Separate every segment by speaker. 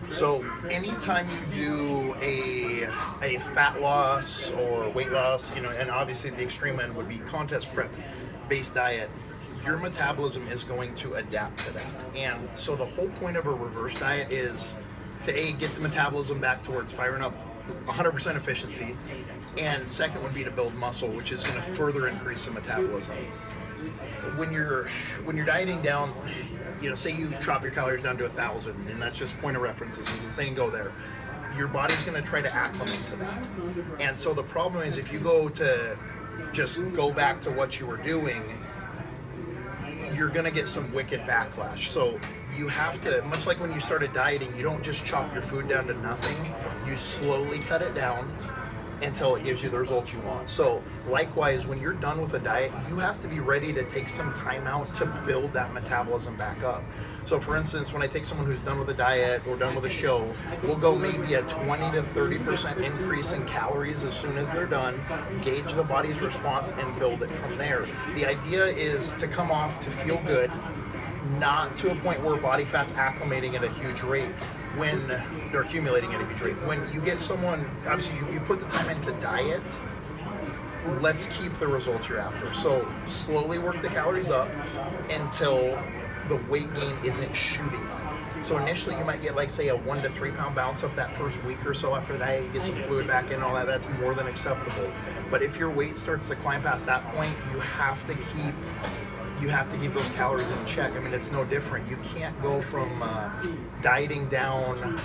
Speaker 1: So anytime you do a fat loss or weight loss, and obviously the extreme end would be contest prep based diet, your metabolism is going to adapt to that. And so the whole point of a reverse diet is to get the metabolism back towards firing up 100% efficiency, and second would be to build muscle, which is going to further increase the metabolism. When you're dieting down, say you drop your calories down to 1,000, and that's just point of reference. This isn't saying go there. Your body's going to try to acclimate to that, and so the problem is if you go to just go back to what you were doing, you're going to get some wicked backlash. So you have to, much like when you started dieting, you don't just chop your food down to nothing. You slowly cut it down until it gives you the results you want. So likewise, when you're done with a diet, you have to be ready to take some time out to build that metabolism back up. So for instance, when I take someone who's done with a diet or done with a show, we'll go maybe a 20 to 30% increase in calories as soon as they're done, gauge the body's response, and build it from there. The idea is to come off to feel good, not to a point where body fat's acclimating at a huge rate, when they're accumulating at a huge rate. When you get someone, obviously you put the time into diet, let's keep the results you're after. So slowly work the calories up until the weight gain isn't shooting up. So initially you might get like say a 1 to 3 pound bounce up that first week or so after that, you get some fluid back in, all that, that's more than acceptable. But if your weight starts to climb past that point, you have to keep those calories in check. I mean, it's no different. You can't go from dieting down,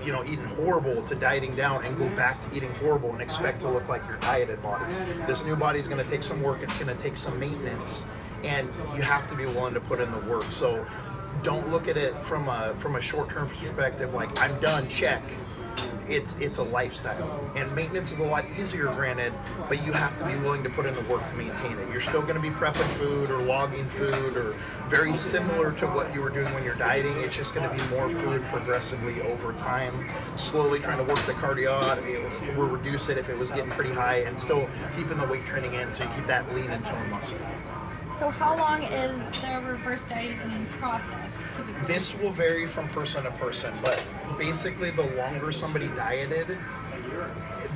Speaker 1: eating horrible, to dieting down and go back to eating horrible and expect to look like your dieted body. This new body is going to take some work. It's going to take some maintenance, and you have to be willing to put in the work. So don't look at it from a short-term perspective like I'm done, check. It's a lifestyle, and maintenance is a lot easier, granted, but you have to be willing to put in the work to maintain it. You're still going to be prepping food or logging food, or very similar to what you were doing when you're dieting. It's just going to be more food progressively over time, slowly trying to work the cardio out, or reduce it if it was getting pretty high, and still keeping the weight training in so you keep that lean and toned muscle.
Speaker 2: So how long is the reverse dieting process typically?
Speaker 1: This will vary from person to person, but basically the longer somebody dieted,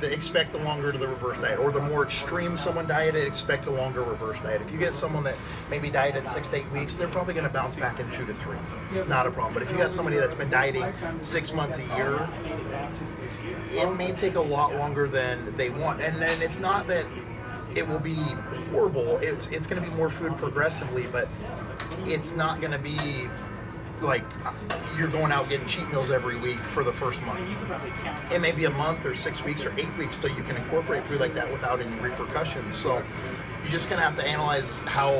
Speaker 1: expect the longer to the reverse diet, or the more extreme someone dieted, expect a longer reverse diet. If you get someone that maybe dieted 6 to 8 weeks, they're probably going to bounce back in 2 to 3. Not a problem. But if you got somebody that's been dieting 6 months, a year, it may take a lot longer than they want. And then it's not that it will be horrible. It's going to be more food progressively, but it's not going to be like you're going out getting cheat meals every week for the first month. It may be a month or 6 weeks or 8 weeks, so you can incorporate food like that without any repercussions. So you're just going to have to analyze how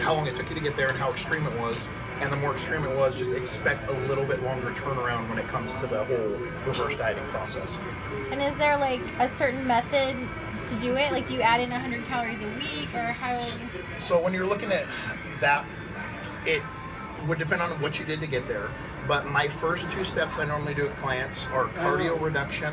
Speaker 1: long it took you to get there and how extreme it was. And the more extreme it was, just expect a little bit longer turnaround when it comes to the whole reverse dieting process.
Speaker 2: And is there like a certain method to do it? Like, do you add in 100 calories a week, or how?
Speaker 1: So when you're looking at that, it would depend on what you did to get there. But my first 2 steps I normally do with clients are cardio reduction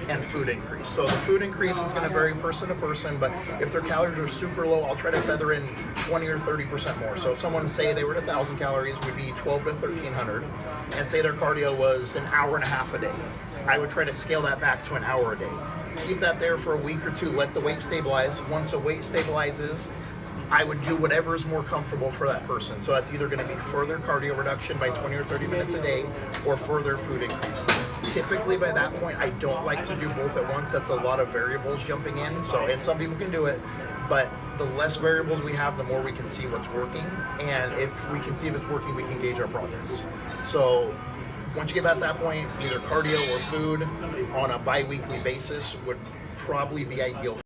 Speaker 1: and food increase. So the food increase is going to vary person to person, but if their calories are super low, I'll try to feather in 20 or 30% more. So if someone, say they were at 1,000 calories, would be 12 to 1,300, and say their cardio was an hour and a half a day, I would try to scale that back to an hour a day. Keep that there for a week or 2, let the weight stabilize. Once the weight stabilizes, I would do whatever is more comfortable for that person. So that's either going to be further cardio reduction by 20 or 30 minutes a day, or further food increase. Typically by that point, I don't like to do both at once. That's a lot of variables jumping in. And some people can do it, but the less variables we have, the more we can see what's working. And if we can see if it's working, we can gauge our progress. So once you get past that point, either cardio or food on a bi-weekly basis would probably be ideal.